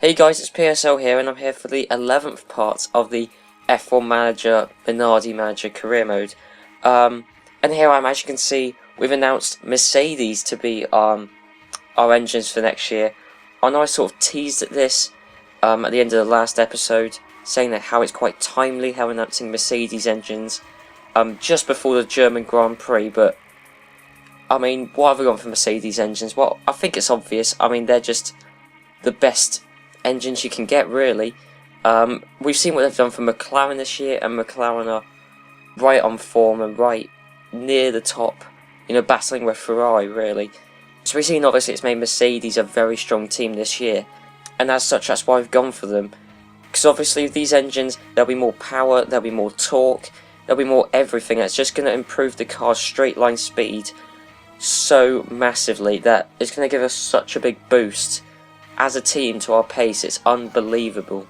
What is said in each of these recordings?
Hey guys, it's PSL here, and I'm here for the 11th part of the F1 Manager Minardi Manager Career mode. And here I am, as you can see, we've announced Mercedes to be our engines for next year. I know I sort of teased at this at the end of the last episode, saying that how it's quite timely how announcing Mercedes engines just before the German Grand Prix, but I mean, what have we got for Mercedes engines? Well, I think it's obvious. I mean, they're just the best engines you can get, really. We've seen what they've done for McLaren this year, and McLaren are right on form and right near the top, you know, battling with Ferrari, really. So we've seen, obviously, it's made Mercedes a very strong team this year, and as such, that's why I've gone for them. Because obviously, with these engines, there'll be more power, there'll be more torque, there'll be more everything. That's just going to improve the car's straight line speed so massively that it's going to give us such a big boost as a team to our pace. It's unbelievable.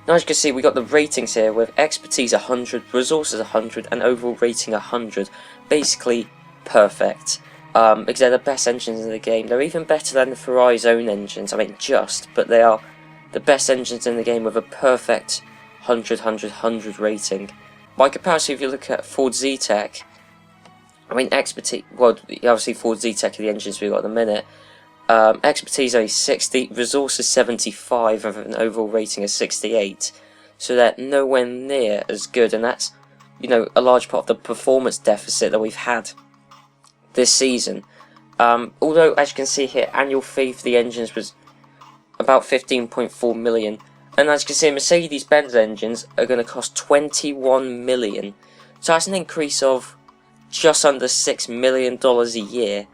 Now, as you can see, we got the ratings here with expertise 100, resources 100, and overall rating 100. Basically perfect. Because they're the best engines in the game. They're even better than the Ferrari's own engines. I mean, but they are the best engines in the game with a perfect 100, 100, 100 rating. By comparison, if you look at Ford Zetec, I mean, expertise, well, obviously Ford Zetec are the engines we've got at the minute. Expertise only 60, resources 75, and an overall rating of 68. So they're nowhere near as good, and that's, you know, a large part of the performance deficit that we've had this season. Although, as you can see here, annual fee for the engines was about 15.4 million. And as you can see, Mercedes-Benz engines are going to cost 21 million. So that's an increase of just under $6 million a year.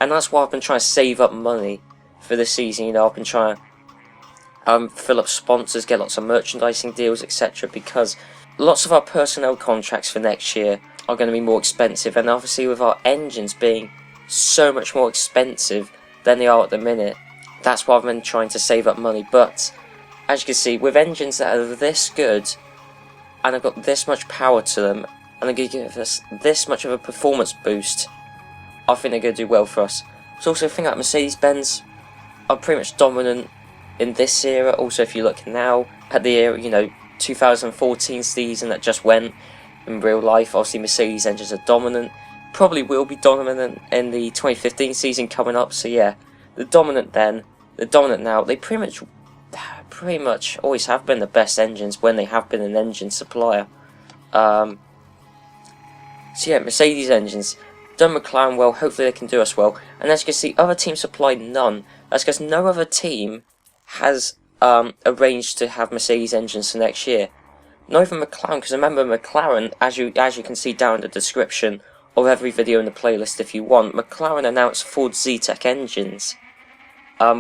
And that's why I've been trying to save up money for this season. You know, I've been trying to fill up sponsors, get lots of merchandising deals, etc. Because lots of our personnel contracts for next year are going to be more expensive. And obviously with our engines being so much more expensive than they are at the minute, that's why I've been trying to save up money. But as you can see, with engines that are this good, and have got this much power to them, and they're going to give us this much of a performance boost, I think they're going to do well for us. So also, I think that Mercedes-Benz are pretty much dominant in this era. Also, if you look now at the era, you know, 2014 season that just went in real life, obviously Mercedes engines are dominant. Probably will be dominant in the 2015 season coming up. So yeah, they're dominant then, they're dominant now. They pretty much always have been the best engines when they have been an engine supplier. So yeah, Mercedes engines done McLaren well, hopefully they can do us well. And as you can see, other teams supply none. That's because no other team has arranged to have Mercedes engines for next year. Not even McLaren, because remember McLaren, as you can see down in the description of every video in the playlist if you want, McLaren announced Ford Zetec engines,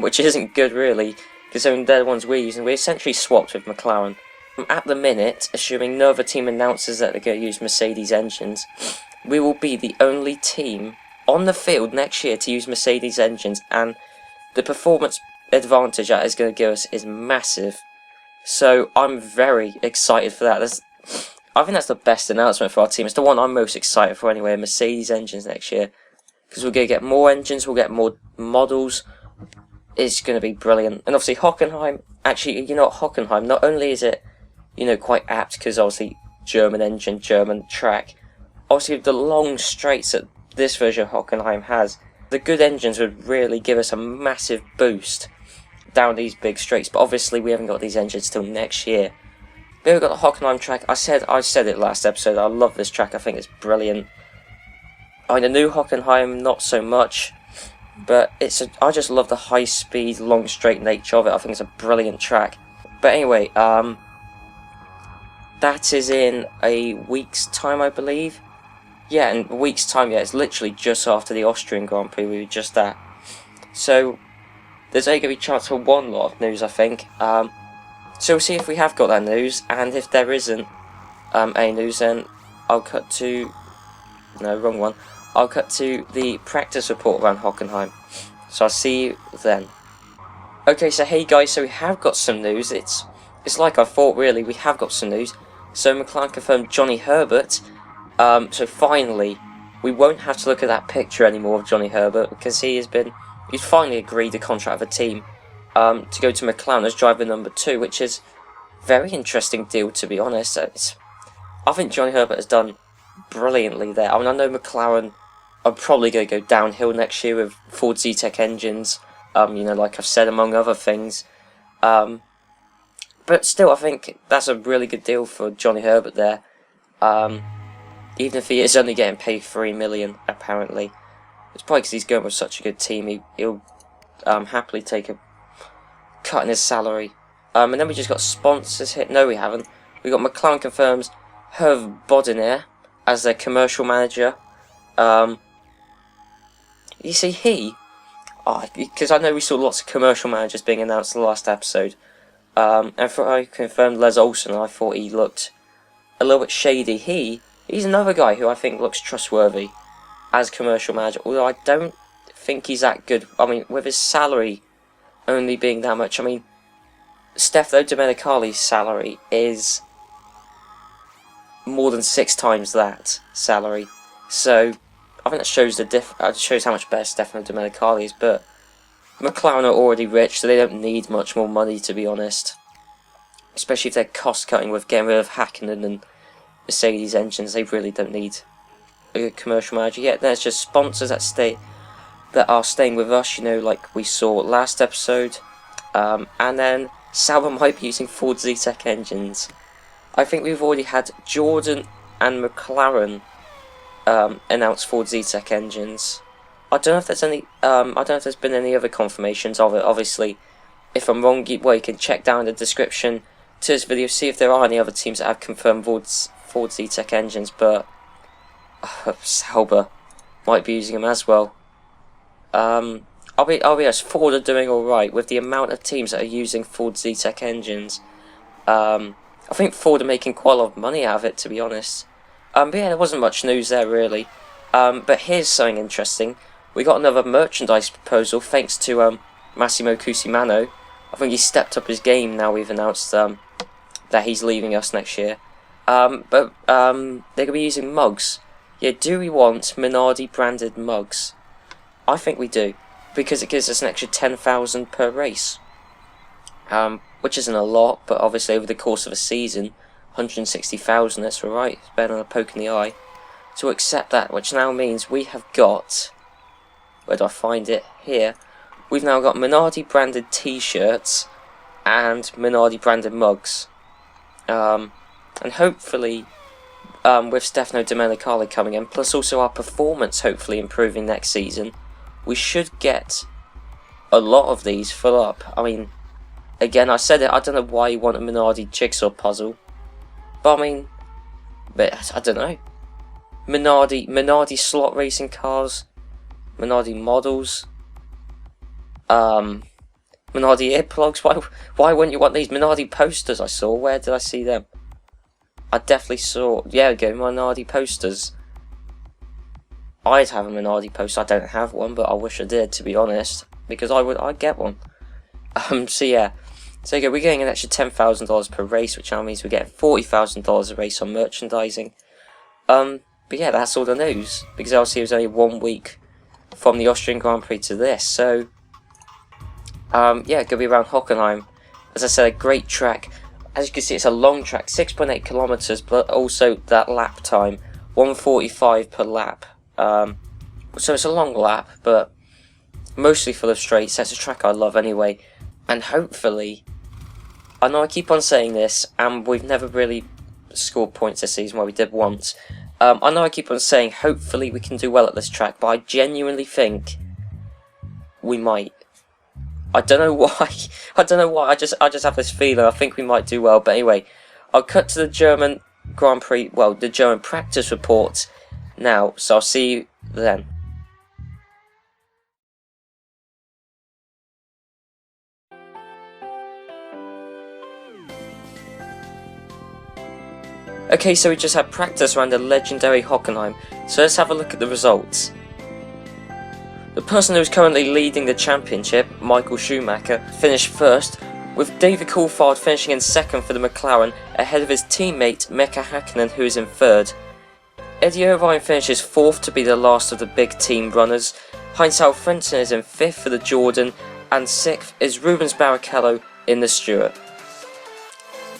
which isn't good really, because they're the ones we're using. We essentially swapped with McLaren. At the minute, assuming no other team announces that they're going to use Mercedes engines, we will be the only team on the field next year to use Mercedes engines, and the performance advantage that is going to give us is massive. So I'm very excited for that. I think that's the best announcement for our team. It's the one I'm most excited for anyway, Mercedes engines next year. Because we're going to get more engines, we'll get more models. It's going to be brilliant. And obviously Hockenheim, actually, you know what, Hockenheim, not only is it, you know, quite apt, because obviously German engine, German track, obviously with the long straights that this version of Hockenheim has, the good engines would really give us a massive boost down these big straights. But obviously we haven't got these engines till next year. But we've got the Hockenheim track. I said it last episode, I love this track, I think it's brilliant. I mean, the new Hockenheim, not so much, but I just love the high speed, long straight nature of it. I think it's a brilliant track. But anyway, that is in a week's time, I believe. Yeah, in a week's time, yeah, it's literally just after the Austrian Grand Prix we were just at. So, there's only going to be a chance for one lot of news, I think. So we'll see if we have got that news, and if there isn't any news, then I'll cut to... No, wrong one. I'll cut to the practice report around Hockenheim. So I'll see you then. Okay, so hey guys, so we have got some news. It's like I thought, really, we have got some news. So McLaren confirmed Johnny Herbert. So finally, we won't have to look at that picture anymore of Johnny Herbert, because he's finally agreed to contract with a team. to go to McLaren as driver number 2, which is a very interesting deal, to be honest. I think Johnny Herbert has done brilliantly there. I mean, I know McLaren are probably going to go downhill next year with Ford Zetec engines, you know, like I've said, among other things. But still, I think that's a really good deal for Johnny Herbert there. Even if he is only getting paid $3 million, apparently. It's probably because he's going with such a good team, he'll happily take a cut in his salary. And then we just got sponsors here. No, we haven't. We got McLaren confirms Hervè Bodinier as their commercial manager. You see, because I know we saw lots of commercial managers being announced in the last episode. And Ferrari confirmed Les Olsen, and I thought he looked a little bit shady. He's another guy who I think looks trustworthy as commercial manager, although I don't think he's that good. I mean, with his salary only being that much, I mean, Stefano Domenicali's salary is more than 6 times that salary. So I think that shows shows how much better Stefano Domenicali is. But McLaren are already rich, so they don't need much more money, to be honest. Especially if they're cost cutting with getting rid of Hockenheim and Mercedes engines, they really don't need a good commercial manager yet. There's just sponsors that are staying with us, you know, like we saw last episode. And then Sauber might be using Ford Zetec engines. I think we've already had Jordan and McLaren announce Ford Zetec engines. I don't know if there's any. I don't know if there's been any other confirmations of it. Obviously, if I'm wrong, you can check down in the description to this video, see if there are any other teams that have confirmed Ford Zetec engines. But Sauber might be using them as well. I'll be honest, Ford are doing all right with the amount of teams that are using Ford Zetec engines. I think Ford are making quite a lot of money out of it, to be honest. But yeah, there wasn't much news there really. But here's something interesting. We got another merchandise proposal thanks to Massimo Cusimano. I think he's stepped up his game now. We've announced that he's leaving us next year. But they're going to be using mugs. Yeah, do we want Minardi branded mugs? I think we do, because it gives us an extra 10,000 per race. Which isn't a lot, but obviously over the course of a season, 160,000, that's alright. It's better than a poke in the eye. To accept that, which now means we have got, where do I find it? Here. We've now got Minardi branded t-shirts and Minardi branded mugs. And hopefully, with Stefano Domenicali coming in, plus also our performance hopefully improving next season, we should get a lot of these full up. I mean, again, I said it, I don't know why you want a Minardi jigsaw puzzle. But I mean, I don't know. Minardi slot racing cars, Minardi models, Minardi earplugs. Why wouldn't you want these Minardi posters? I saw. Where did I see them? I definitely saw. Yeah, go Minardi posters. I'd have a Minardi poster. I don't have one, but I wish I did, to be honest, because I'd get one. So yeah. So again, we're getting an extra $10,000 per race, which now means we're getting $40,000 a race on merchandising. But yeah, that's all the news, because obviously it was only 1 week from the Austrian Grand Prix to this. So yeah, going to be around Hockenheim. As I said, a great track. As you can see, it's a long track, 6.8 kilometers, but also that lap time, 1:45 per lap. So it's a long lap, but mostly full of straights. That's a track I love anyway. And hopefully, I know I keep on saying this, and we've never really scored points this season, where we did once. I know I keep on saying hopefully we can do well at this track, but I genuinely think we might. I don't know why. I don't know why. I just have this feeling. I think we might do well. But anyway, I'll cut to the German Grand Prix. Well, the German practice report now. So I'll see you then. Okay, so we just had practice around the legendary Hockenheim, so let's have a look at the results. The person who is currently leading the championship, Michael Schumacher, finished first, with David Coulthard finishing in second for the McLaren, ahead of his teammate Mika Häkkinen, who is in third. Eddie Irvine finishes fourth to be the last of the big team runners. Heinz Alfredson is in fifth for the Jordan, and 6th is Rubens Barrichello in the Stewart.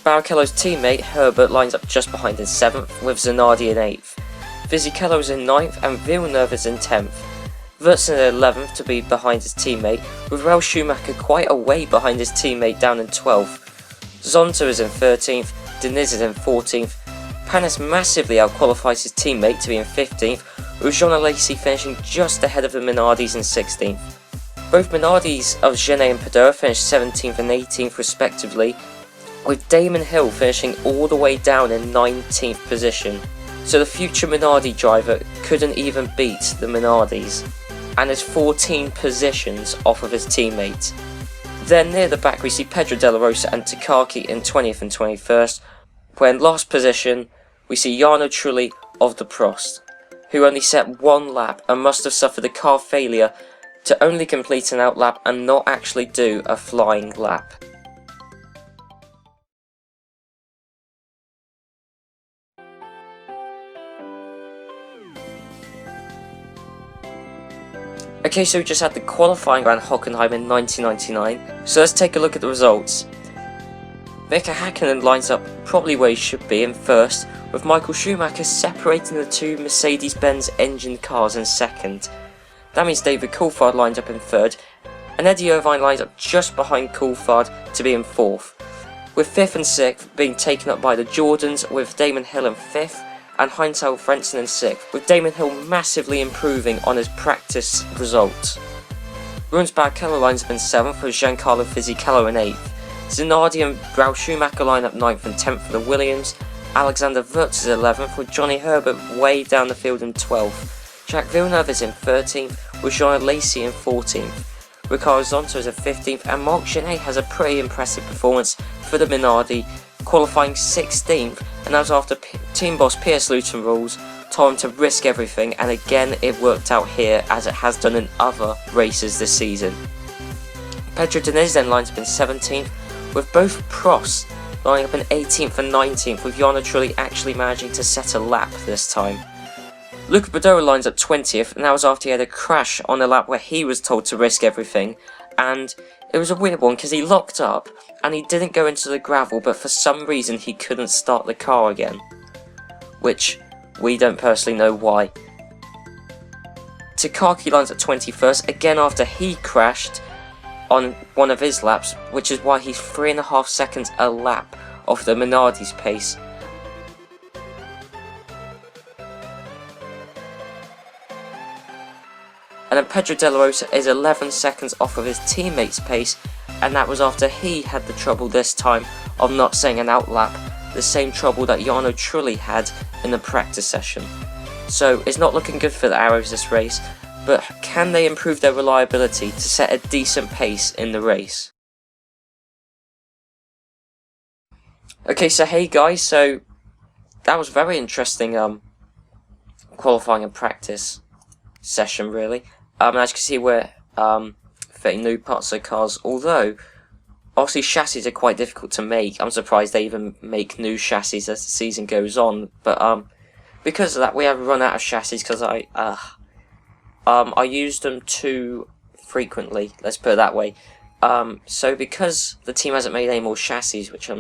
Barrichello's teammate Herbert lines up just behind in 7th, with Zanardi in 8th. Fisicella is in 9th and Villeneuve is in 10th. Wirtz in 11th to be behind his teammate, with Ralf Schumacher quite a way behind his teammate down in 12th. Zonta is in 13th, Diniz is in 14th. Panis massively outqualifies his teammate to be in 15th, with Jean Alesi finishing just ahead of the Minardis in 16th. Both Minardis of Genet and Padura finished 17th and 18th respectively, with Damon Hill finishing all the way down in 19th position. So the future Minardi driver couldn't even beat the Minardis, and is 14 positions off of his teammate. Then near the back we see Pedro Della Rosa and Takaki in 20th and 21st, where in last position we see Jarno Trulli of the Prost, who only set one lap and must have suffered a car failure to only complete an outlap and not actually do a flying lap. Okay, so we just had the qualifying around Hockenheim in 1999, so let's take a look at the results. Mika Häkkinen lines up probably where he should be in 1st, with Michael Schumacher separating the two Mercedes-Benz engine cars in 2nd. That means David Coulthard lines up in 3rd, and Eddie Irvine lines up just behind Coulthard to be in 4th, with 5th and 6th being taken up by the Jordans, with Damon Hill in 5th, and Heinz-Harald Frentzen in 6th, with Damon Hill massively improving on his practice results. Rubens Barrichello lines up in 7th, with Giancarlo Fisicella in 8th. Zanardi and Ralf Schumacher line up 9th and 10th for the Williams. Alexander Wirtz is 11th, with Johnny Herbert way down the field in 12th. Jacques Villeneuve is in 13th, with Jean Alesi in 14th. Ricardo Zonta is in 15th, and Marc Genet has a pretty impressive performance for the Minardi, qualifying 16th, and that was after team boss Piers Luton rules told him to risk everything, and again it worked out here as it has done in other races this season. Pedro Diniz then lines up in 17th, with both Prost lining up in 18th and 19th, with Jarno Trulli actually managing to set a lap this time. Luca Badura lines up 20th, and that was after he had a crash on a lap where he was told to risk everything, and it was a weird one because he locked up and he didn't go into the gravel, but for some reason he couldn't start the car again, which we don't personally know why. Takaki lines up 21st, again after he crashed on one of his laps, which is why he's 3.5 seconds a lap off the Minardi's pace. And then Pedro Della Rosa is 11 seconds off of his teammate's pace, and that was after he had the trouble this time of not setting an outlap, the same trouble that Jarno Trulli had in the practice session. So it's not looking good for the Arrows this race, but can they improve their reliability to set a decent pace in the race? Okay, so hey guys, so that was very interesting qualifying and practice session really. As you can see, we're fitting new parts of the cars, although obviously chassis are quite difficult to make. I'm surprised they even make new chassis as the season goes on, but because of that we have run out of chassis because I used them too frequently, let's put it that way. So because the team hasn't made any more chassis, which I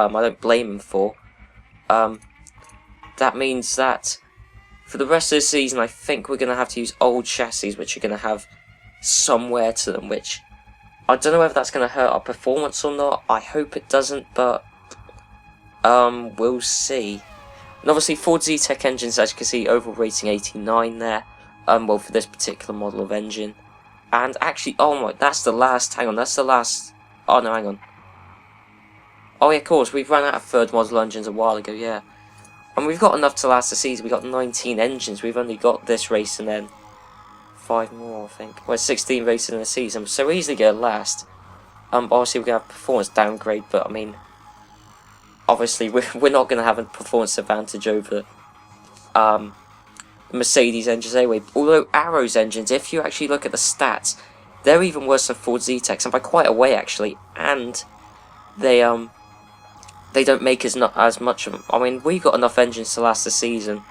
don't blame them for, that means that for the rest of the season, I think we're going to have to use old chassis, which are going to have some wear to them, which I don't know whether that's going to hurt our performance or not. I hope it doesn't, but we'll see. And obviously, Ford Zetec engines, as you can see, overall rating 89 there. Well, for this particular model of engine. And actually, oh my, that's the last. Hang on, that's the last. Oh no, hang on. Oh yeah, of course, we've run out of third model engines a while ago, yeah. And we've got enough to last the season. We've got 19 engines. We've only got this race and then 5 more, I think. Well, 16 races in the season, so we're easily going to last. Obviously, we're going to have a performance downgrade, but I mean, obviously, we're not going to have a performance advantage over Mercedes engines anyway. Although Arrows engines, if you actually look at the stats, they're even worse than Ford Zetec, and by quite a way actually. And they don't make as much of them. I mean, we've got enough engines to last the season,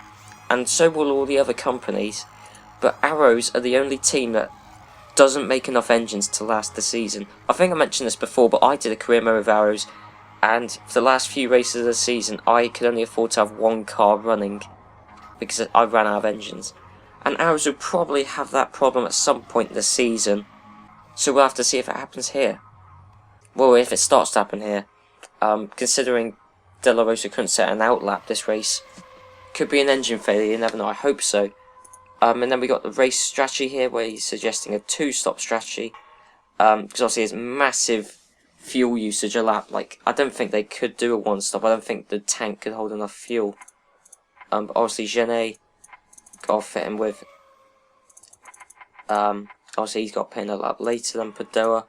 and so will all the other companies. But Arrows are the only team that doesn't make enough engines to last the season. I think I mentioned this before, but I did a career mode with Arrows, and for the last few races of the season, I could only afford to have one car running because I ran out of engines. And Arrows will probably have that problem at some point in the season, so we'll have to see if it happens here. Well, if it starts to happen here, considering De La Rosa couldn't set an outlap this race, could be an engine failure, you never know, I hope so. And then we got the race strategy here, where he's suggesting a 2-stop strategy, because obviously there's massive fuel usage a lap. Like, I don't think they could do a 1-stop, I don't think the tank could hold enough fuel. But obviously Genet, got to fit him with, obviously he's got to put in a lap later than Dudot.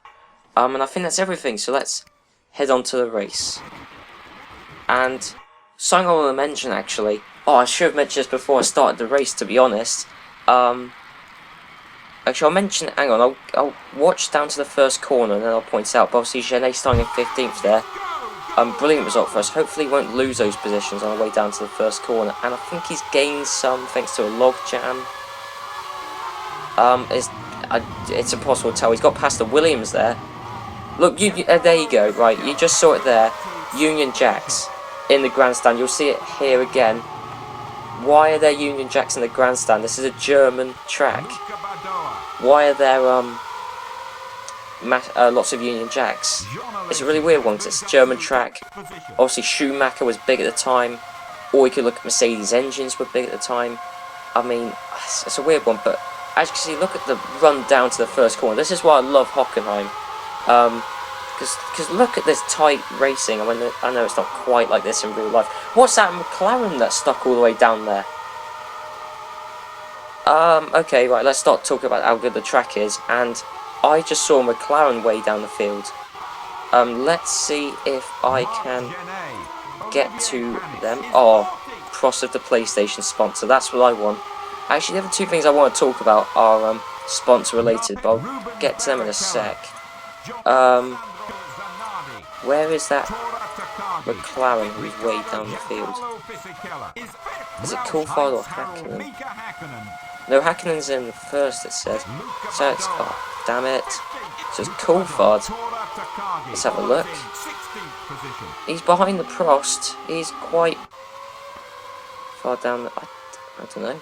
And I think that's everything, so let's head on to the race. And something I want to mention actually, I should have mentioned this before I started the race, to be honest. Actually, I'll mention, hang on, I'll watch down to the first corner and then I'll point it out. But obviously Genet starting in 15th there. Brilliant result for us. Hopefully he won't lose those positions on the way down to the first corner. And I think he's gained some thanks to a log jam. It's impossible to tell. He's got past the Williams there. Look, there you go, right, you just saw it there. Union Jacks in the grandstand. You'll see it here again. Why are there Union Jacks in the grandstand? This is a German track. Why are there lots of Union Jacks? It's a really weird one because it's a German track. Obviously Schumacher was big at the time, or we could look at Mercedes engines were big at the time. I mean, it's a weird one, but as you can see, look at the run down to the first corner. This is why I love Hockenheim. Because look at this tight racing. I mean, I know it's not quite like this in real life. What's that McLaren that's stuck all the way down there? Okay, right, let's start talking about how good the track is. And I just saw McLaren way down the field. Let's see if I can get to them. Oh, Prost of the PlayStation sponsor, that's what I want. Actually, the other two things I want to talk about are sponsor related, but I'll get to them in a sec. Where is that McLaren who's way down the field? Is it Coulthard or Hakkinen? No, Hakkinen's in first, it says. So it's, oh, damn it. So it's Coulthard. Let's have a look. He's behind the Prost. He's quite far down the, I don't know.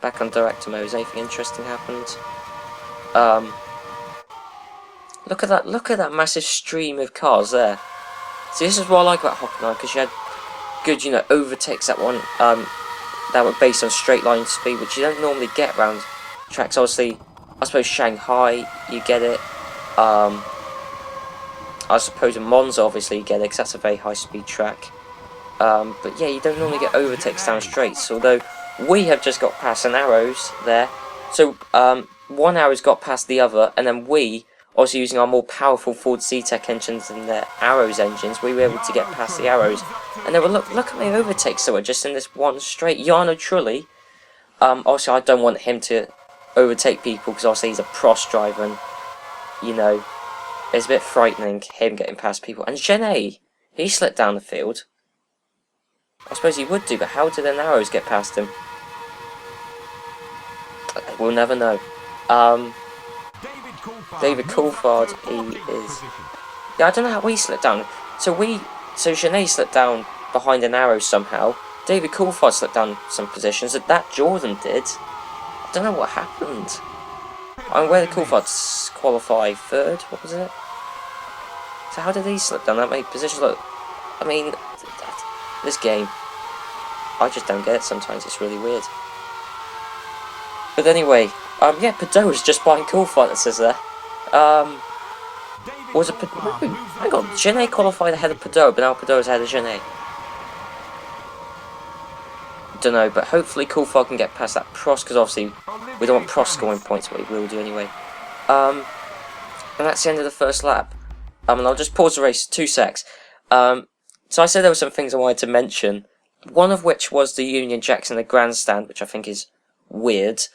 Back on director mode, has anything interesting happened? Look at that massive stream of cars there. See, this is what I like about Hockenheim, because you had good, overtakes that one, that were based on straight line speed, which you don't normally get around tracks. Obviously, I suppose Shanghai, you get it. I suppose in Monza, obviously, you get it, because that's a very high speed track. But yeah, you don't normally get overtakes down straights, although we have just got past an Arrows there. So, one Arrows got past the other, and then we, also using our more powerful Ford Zetec engines than the Arrows engines, we were able to get past the Arrows. And then look at my overtakes that were just in this one straight. Jarno Trulli, obviously I don't want him to overtake people, because obviously he's a Prost driver, and, it's a bit frightening, him getting past people. And Genet, he slipped down the field. I suppose he would do, but how did an Arrows get past him? We'll never know. David Coulthard, he is... Yeah, I don't know how we slipped down. So Genet slipped down behind an Arrow somehow. David Coulthard slipped down some positions. That Jordan did. I don't know what happened. Where did Coulthard qualify? Third? What was it? So how did he slip down that many positions? Look, I mean, this game, I just don't get it sometimes. It's really weird. But anyway, yeah, Dudot was just behind Coulthard, it says there. Was it Dudot? No, hang on, Genet qualified ahead of Dudot, but now Dudot's ahead of Genet. Don't know, but hopefully Coulthard can get past that Prost, because obviously we don't want Prost scoring points, but he will do anyway. And that's the end of the first lap. And I'll just pause the race 2 secs. So I said there were some things I wanted to mention, one of which was the Union Jacks in the grandstand, which I think is weird.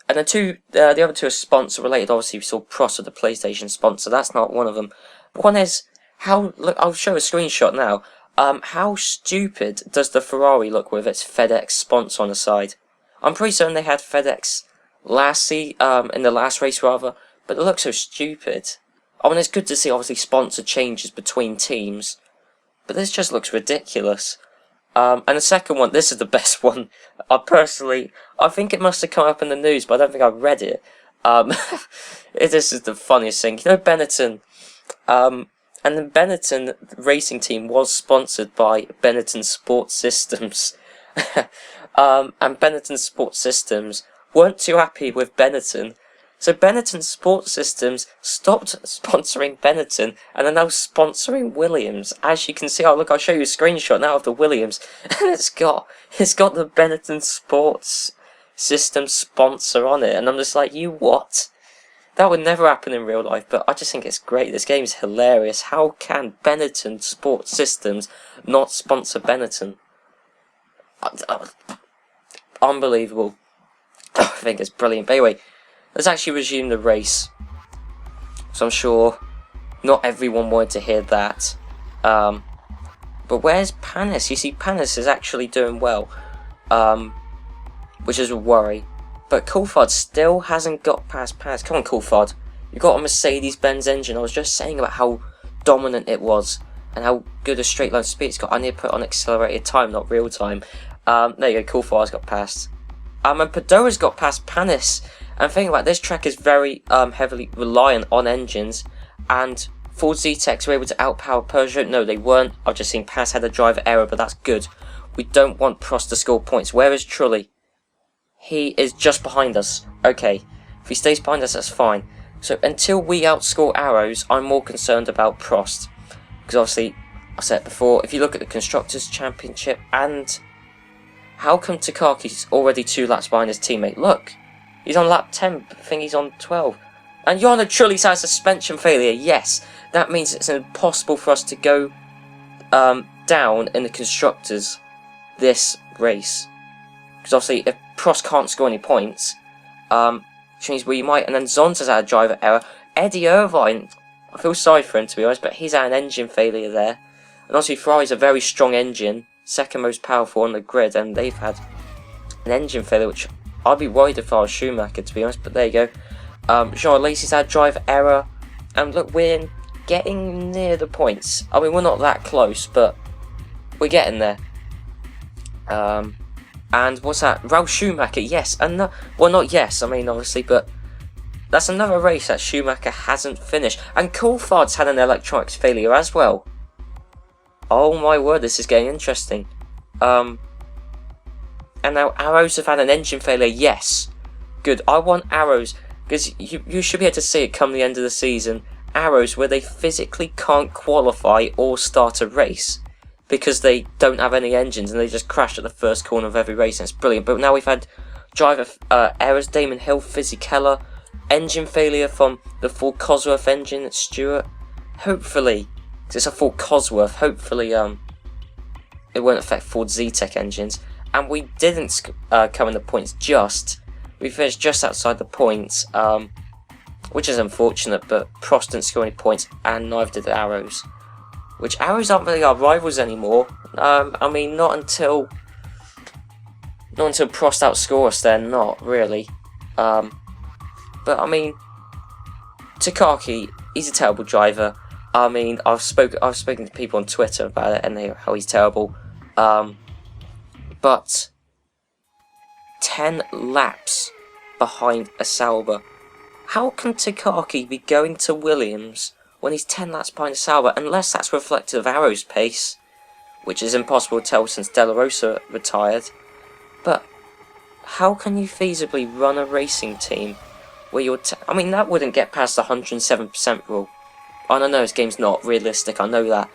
And the other two are sponsor related. Obviously, we saw Prost of the PlayStation sponsor. That's not one of them. One is look, I'll show a screenshot now. How stupid does the Ferrari look with its FedEx sponsor on the side? I'm pretty certain they had FedEx in the last race rather, but it looks so stupid. I mean, it's good to see obviously sponsor changes between teams, but this just looks ridiculous. And the second one, this is the best one. I think it must have come up in the news, but I don't think I read it. This is the funniest thing. You know, Benetton, and the Benetton racing team was sponsored by Benetton Sports Systems. And Benetton Sports Systems weren't too happy with Benetton. So Benetton Sports Systems stopped sponsoring Benetton and are now sponsoring Williams. As you can see, oh look, I'll show you a screenshot now of the Williams, and it's got the Benetton Sports System sponsor on it, and I'm just like, you what? That would never happen in real life, but I just think it's great. This game is hilarious. How can Benetton Sports Systems not sponsor Benetton? Unbelievable. I think it's brilliant. But anyway, let's actually resume the race. So I'm sure not everyone wanted to hear that. But where's Panis? You see, Panis is actually doing well, which is a worry. But Coulthard still hasn't got past Panis. Come on, Coulthard. You've got a Mercedes-Benz engine. I was just saying about how dominant it was and how good a straight line speed it's got. I need to put on accelerated time, not real time. There you go, Coulthard's got past. And Padoa's got past Panis. And thinking about this track is very heavily reliant on engines, and Ford Zetec were able to outpower Peugeot. No, they weren't. I've just seen Panis had a driver error, but that's good. We don't want Prost to score points. Where is Trulli? He is just behind us. Okay, if he stays behind us, that's fine. So until we outscore Arrows, I'm more concerned about Prost, because obviously, I said it before, if you look at the Constructors' Championship, and how come Takaki's already 2 laps behind his teammate? Look. He's on lap 10, I think he's on 12. And Jarno Trulli's had a suspension failure, yes. That means it's impossible for us to go down in the Constructors this race. Because obviously, if Prost can't score any points, which means we might, and then Zonta's had a driver error. Eddie Irvine, I feel sorry for him to be honest, but he's had an engine failure there. And obviously Ferrari's a very strong engine, second most powerful on the grid, and they've had an engine failure, which I'd be worried if I was Schumacher, to be honest, but there you go. Jean Lacey's had driver error, and look, we're getting near the points. I mean, we're not that close, but we're getting there. And what's that? Ralf Schumacher, yes, and well, not yes, I mean, obviously, but that's another race that Schumacher hasn't finished. And Coulthard's had an electronics failure as well. Oh my word, this is getting interesting. And now Arrows have had an engine failure, yes. Good, I want Arrows, because you should be able to see it come the end of the season. Arrows where they physically can't qualify or start a race, because they don't have any engines and they just crash at the first corner of every race, and it's brilliant. But now we've had driver errors, Damon Hill, Fisicella, engine failure from the Ford Cosworth engine at Stewart. Hopefully, because it's a Ford Cosworth, hopefully it won't affect Ford Zetec engines. And we didn't come in the points just. We finished just outside the points, which is unfortunate, but Prost didn't score any points, and neither did the Arrows. Which, Arrows aren't really our rivals anymore. I mean, not until Prost outscores us, they're not, really. But, I mean, Takaki, he's a terrible driver. I mean, I've spoken to people on Twitter about it, and how he's terrible. But 10 laps behind a Sauber. How can Takaki be going to Williams when he's 10 laps behind a Sauber, unless that's reflective of Arrow's pace, which is impossible to tell since De La Rosa retired. But how can you feasibly run a racing team where you're... I mean, that wouldn't get past the 107% rule. I don't know, this game's not realistic, I know that.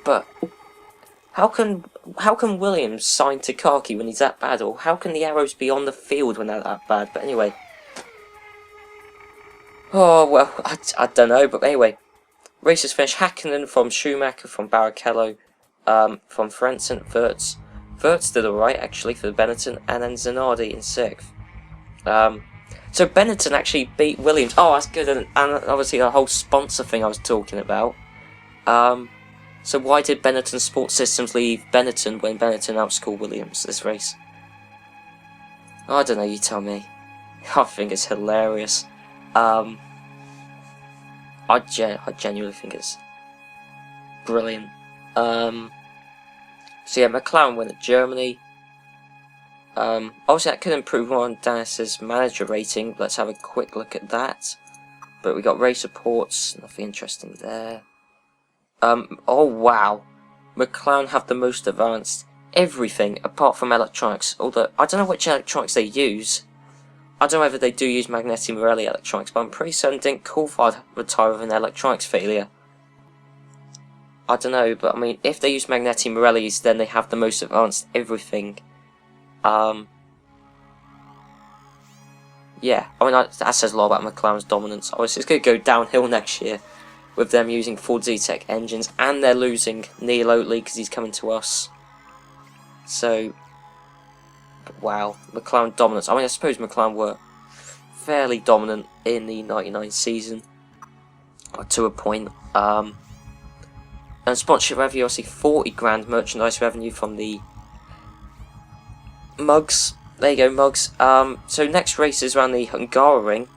But... How can Williams sign Takaki when he's that bad, or how can the Arrows be on the field when they're that bad? But anyway, oh well, I don't know. But anyway, races finished. Hakkinen from Schumacher, from Barrichello, from Frentzen, Wirtz did alright actually for the Benetton, and then Zanardi in 6th. So Benetton actually beat Williams. Oh, that's good, and obviously the whole sponsor thing I was talking about. So why did Benetton Sports Systems leave Benetton when Benetton outscored Williams this race? I don't know, you tell me. I think it's hilarious. I genuinely think it's brilliant. So yeah, McLaren win at Germany. Obviously that could improve on Dennis's manager rating. Let's have a quick look at that. But we got race reports, nothing interesting there. Oh wow, McLaren have the most advanced everything apart from electronics. Although I don't know which electronics they use. I don't know whether they do use Magneti Marelli electronics, but I'm pretty certain didn't Coulthard retire with an electronics failure. I don't know, but I mean, if they use Magneti Marelli's, then they have the most advanced everything. Yeah, I mean, that says a lot about McLaren's dominance. Obviously, it's going to go downhill next year with them using Ford Zetec engines, and they're losing Neil Oatley because he's coming to us. So, wow, McLaren dominance. I mean, I suppose McLaren were fairly dominant in the 99 season, to a point. And sponsorship revenue, obviously 40 grand merchandise revenue from the mugs. There you go, mugs. So next race is around the Hungaroring.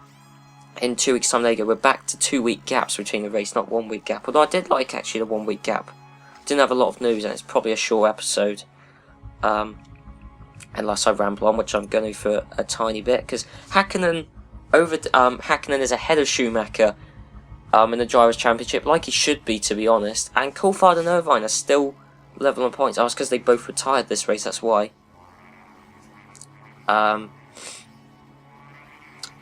In 2 weeks' time, there you go. We're back to 2-week gaps between the race, not 1 week gap. Although I did like actually the 1 week gap. Didn't have a lot of news, and it's probably a short episode. Unless I ramble on, which I'm going to for a tiny bit, because Hakkinen is ahead of Schumacher in the Drivers' Championship, like he should be, to be honest. And Coulthard and Irvine are still level on points. That's because they both retired this race, that's why.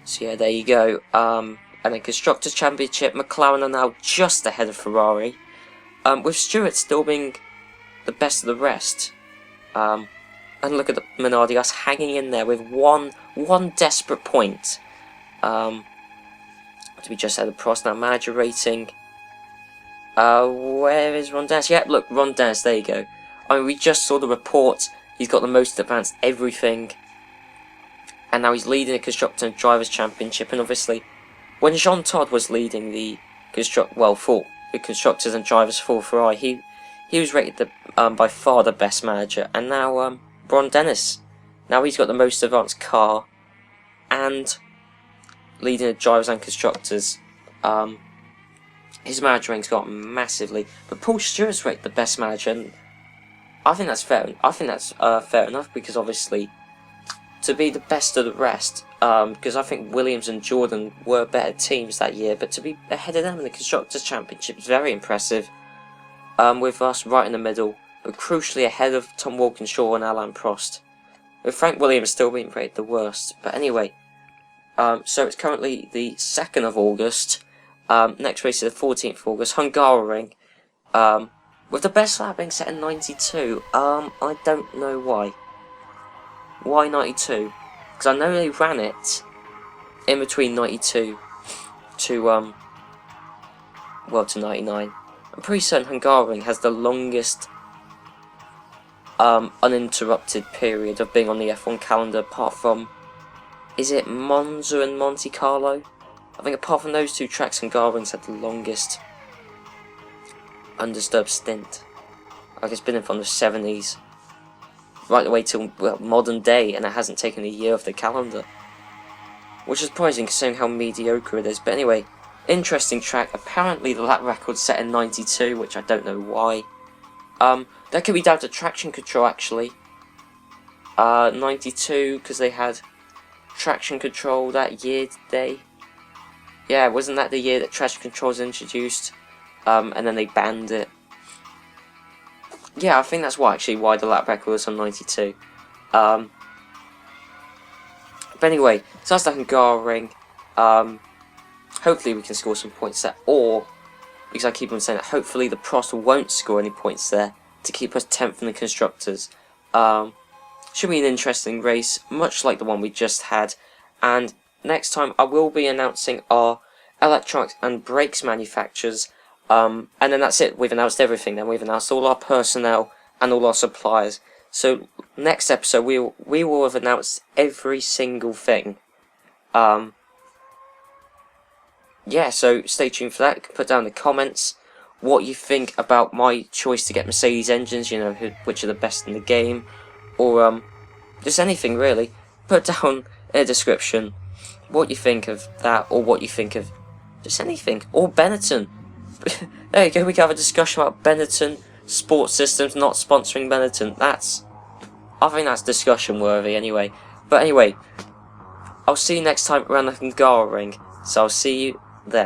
So yeah, there you go. And then Constructors' Championship, McLaren are now just ahead of Ferrari, with Stewart still being the best of the rest. And look at the Minardi, us hanging in there with one desperate point. To be just ahead of Prost. Now manager rating. Where is Ron Dennis? Yeah, look, Ron Dennis, there you go. I mean, we just saw the report. He's got the most advanced everything. And now he's leading the Constructor and Drivers' Championship. And obviously, when Jean Todt was leading the Constructors and Drivers for Ferrari, he was rated by far the best manager. And now Ron Dennis, now he's got the most advanced car and leading the Drivers and Constructors. His manager rank's got massively, but Paul Stewart's rated the best manager, and I think that's fair. I think that's fair enough, because obviously, to be the best of the rest, because I think Williams and Jordan were better teams that year, but to be ahead of them in the Constructors' Championship is very impressive, with us right in the middle, but crucially ahead of Tom Walkinshaw and Alain Prost, with Frank Williams still being rated the worst. But anyway, so it's currently the 2nd of August, next race is the 14th of August, Hungaroring, with the best lap being set in 92, I don't know why. Why 92? Because I know they ran it in between 92 to 99. I'm pretty certain Hungaroring has the longest uninterrupted period of being on the F1 calendar, apart from, is it Monza and Monte Carlo? I think apart from those two tracks, Hungaroring's had the longest undisturbed stint. Like, it's been in from the 70s. Right the way till modern day, and it hasn't taken a year off the calendar, which is surprising considering how mediocre it is. But anyway, interesting track. Apparently the lap record's set in 92, which I don't know why. That could be down to traction control, actually. 92, because they had traction control that year, did they? Yeah, wasn't that the year that traction control was introduced, and then they banned it? Yeah, I think that's why the lap record was on 92. But anyway, so that's the Hungaroring. Hopefully we can score some points there, or, because I keep on saying that, hopefully the Prost won't score any points there to keep us 10th in the Constructors. Should be an interesting race, much like the one we just had. And next time I will be announcing our electronics and brakes manufacturers. And then that's it. We've announced everything. Then we've announced all our personnel and all our suppliers. So next episode we will have announced every single thing. Yeah, so stay tuned for that. Put down in the comments what you think about my choice to get Mercedes engines. You know, which are the best in the game, or just anything really. Put down in the description. what you think of that, or what you think of just anything, or Benetton. There you go, we can have a discussion about Benetton Sports Systems not sponsoring Benetton. I think that's discussion worthy anyway. But anyway, I'll see you next time around the Hungaroring, so I'll see you then.